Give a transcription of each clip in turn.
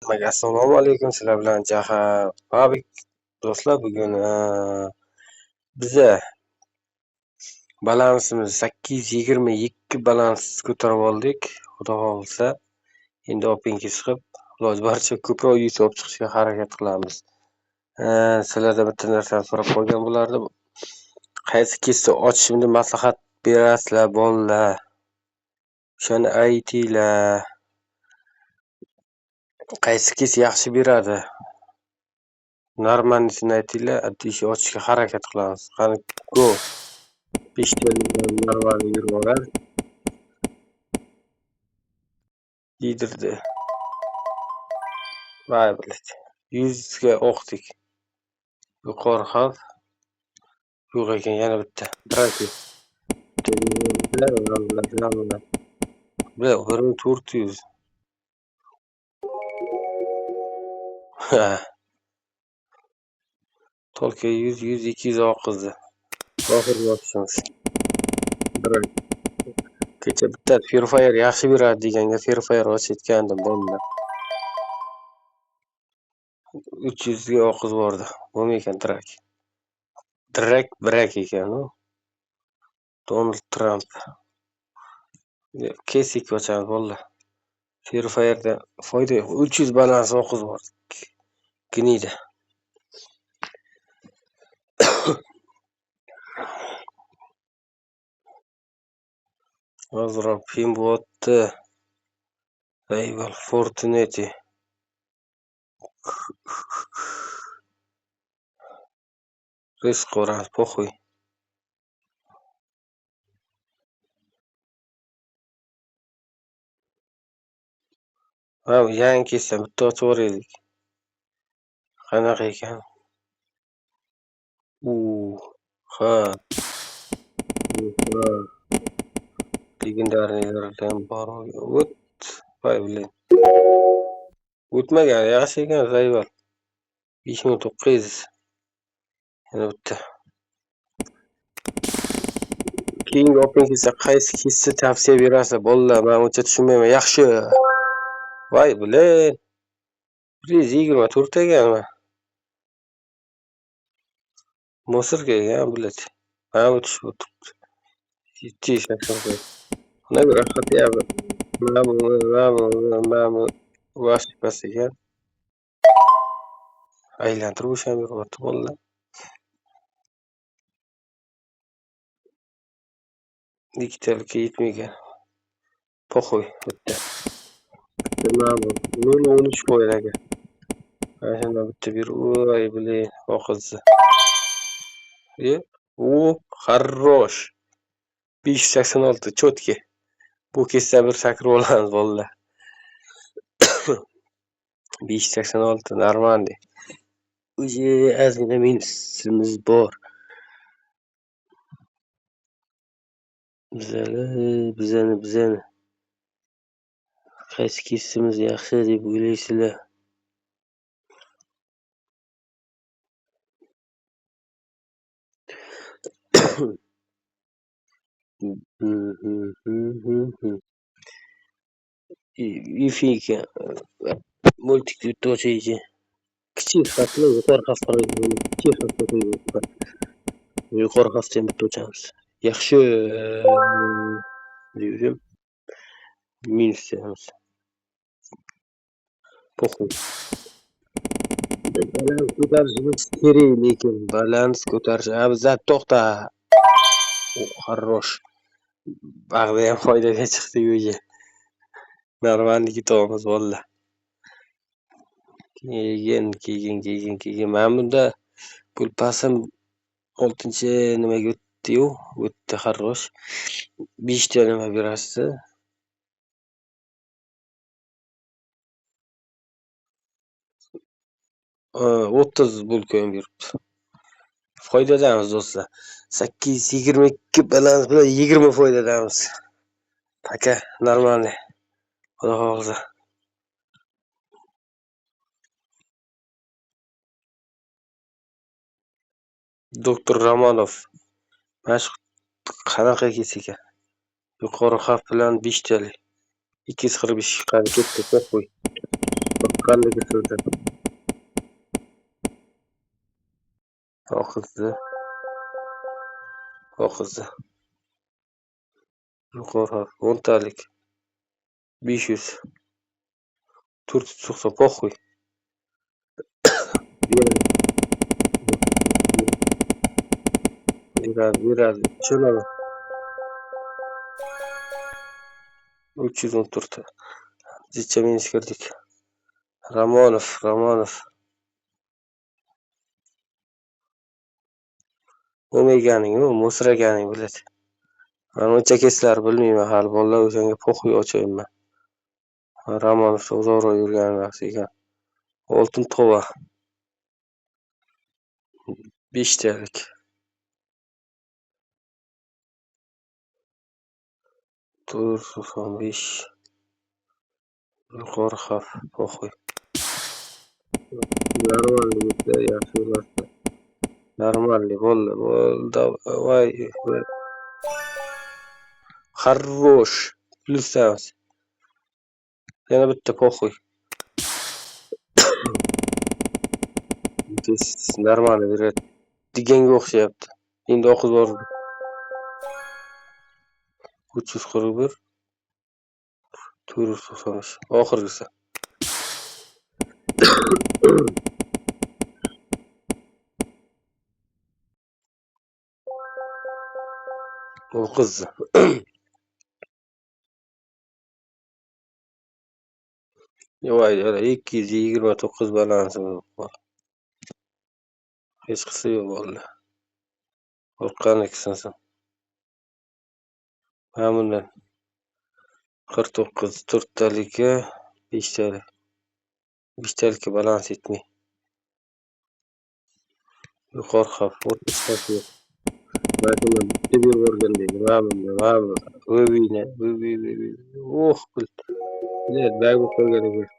Assalomu alaykum, sizlar bilan Jahon do'stlar. Bugun biza balansimiz 822 balans ko'tarib oldik. Xudo xolisa, endi opinki chiqib, iloji boricha ko'proq yuz olib chiqishga harakat qilamiz. Sizlardan bitta narsani so'rab qolgan bo'lardim. Qaysi kesni ochishimni maslahat berasizlar, bolalar? O'shani aytinglar. Qaysi kes yaxshi beradi? Normalnisini aytinglar, addishi ochishga harakat qilamiz. Qani, go. 5 tadan normalni yurib oladi. Yedirdi. Vay biladi. 100 ga o'qdik. Yuqori xavf. Yo'q ekan, yana bitta. Braki. Bля, 1400. Ha. Tolka 100, 100, 200 oqizdi. Oxirgi opsiyamiz. Braki. Kecha bitta Fairfire yaxshi beradi deganga Fairfire ochayotgandim bolalar. 300 ga oqiz bordi. Bo'lmaykan Drak. Brak ekan u. Donald Trump. Kesik ochamiz bolalar. Fairfire'da foyda yo'q. 300 balans oqiz bor. Gnida. Hozirroq film bo'tdi. Rival Fortnite. Risk ko'ramiz, po'xuy. Ha, yangi kesam bitta ochib o'raylik. Qanaqa ekan? Ha. Legendarnilardan bor. Vay bilan. O'tmagan, yaxshi ekan Rival. 5900. Yana bitta. Keyingi opingizda qaysi kesni tavsiya berasiz? Bolalar, men uncha tushunmayman. Yaxshi. Vay bilan. 124 ekanmi? Mosirga ekan biladi. Mana bu tushib o'tiribdi. 780. Buna göre hatıya bu vasıfası ekan. Aylantirib o'sha yo'qotdi bolalar. Ikkitalikka yetmagan. Po'xuy bitta. Mana bu 013 qo'yar ekan. Mana bitta bir voy bilan oqizi. Хорош. 586 cho'tki. Bu kesda bir sakrib olamiz bolalar. 586 normalniy. O'zi ozgina minusimiz bor. Bizani qaysi kesimiz yaxshi deb o'ylaysizlar? Ifika multik to'chichi. Kichik xatni yuqori xavfga kichik xavfga qo'yib yuqori xavfdan bitta o'chamiz. Yaxshi deydim. Minusimiz. Po'xuy. Balans ko'tarishimiz kerak, lekin balans ko'tarish abzat to'xta. Хорош. Bag'da ham foydaga chiqdik o'zi. Normalniy ketamiz bolalar. Keyin. Mana bunda pul pasim 6-chi nimaga o'tdi-yu? O'tdi, хорош. 5 ta nima berasiz? Ha, 30 bulkon beribdi. Foydadamiz do'stlar. 822 balans bilan 20 foydadamiz. Taka, normalniy. Xudo xolisa. Doktor Ramonov. Mashq qanaqa kes ekan? Yuqori xavf bilan 5 talik. 245 qani ketdi, qo'y. Qanday so'zi? Ho'kizi. Ho'kizi. Yuqori harf. O'ntalik. 500. 490. Похуй. Beradi. Tushunaman. 314. Zicha minus kirdik. Ramonov. O'maganing-u, mo'siraganing biladi. Men uncha keslar bilmayman hali. Bolalar o'shanga po'xuy ochayman. Ramonov uzoqroq yurgani yaxshi ekan. Oltin tova. 5 talik. 495. Yuqori xavf. Po'xuy. Normalniy yaxshi bo'ladi. Normalniy bo'ldi. Voy. Хорош. Plusdamiz. Yana bitta po'xuy. Normalniy beradi. Deganga o'xshayapti. Endi o'qib bordi. 341. 495. Oxirgisi. U qiz. Voy, 229 balansi bor. Hech qisi yo'q bo'ldi. Qo'rqqanliksisan sen. Mana bundan 49 4talikka 5 talik. 5 talikka balans yetmay. Yuqori xavf, o'rta xavf yo'q. Baytimdan bitta berib yuborgan deydi. Mana bu. O'viyni. Pul. Bilet, bag qolgan ekan.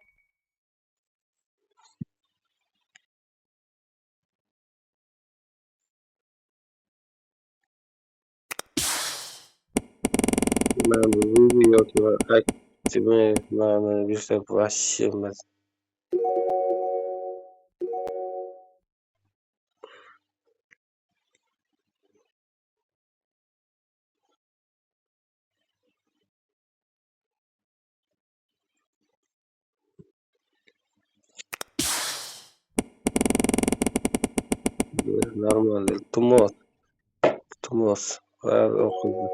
Mana bu Ruby yoki Active mana bersa вообще emas. Normal. Tumos. Va o'qiydi.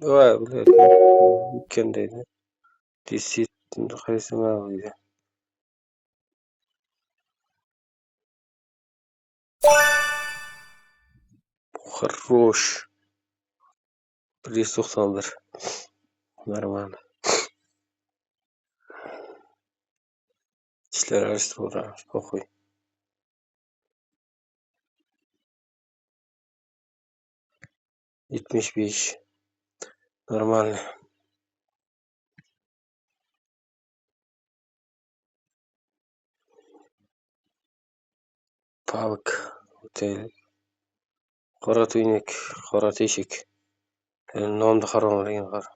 Voy, bilet. Kim deydi? Disit qaysi mavzuda? Хорош. 191. Нормально. Ishlar arashtiramiz. Qo'y. 75. Нормально. Pavk. Otel. Qora tuynuk, qora teshik. Nomda haromligini qara.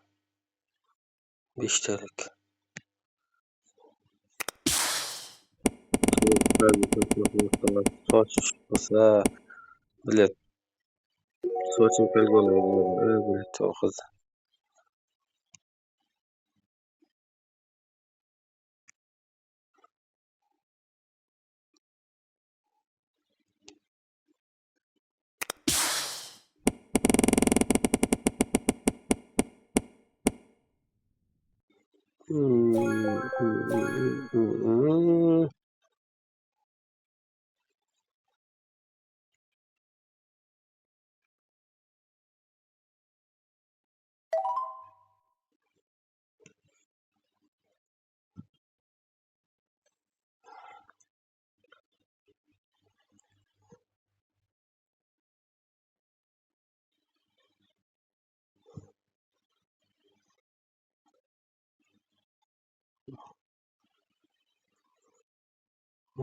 5 talik. Soch bo'lsa, bilet. Sochim kelgan bilet o'qiz.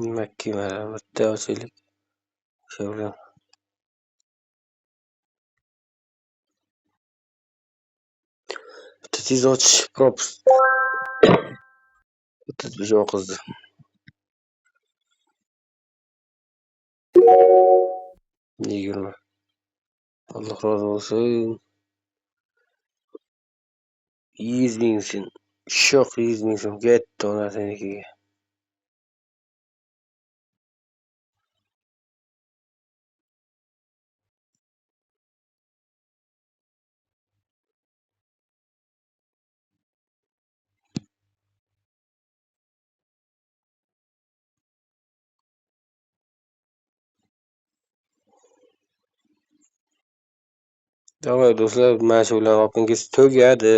Makki mana bitta ochaylik. Shu bilan bitta tez ochish props 35 oqizdi. Yigirma. Alloh rozi bo'lsin. 100 ming so'm. Sho'x 100 ming so'm ketdi onasinikiga. Davay do'stlar, mana shu bilan opingiz tugadi.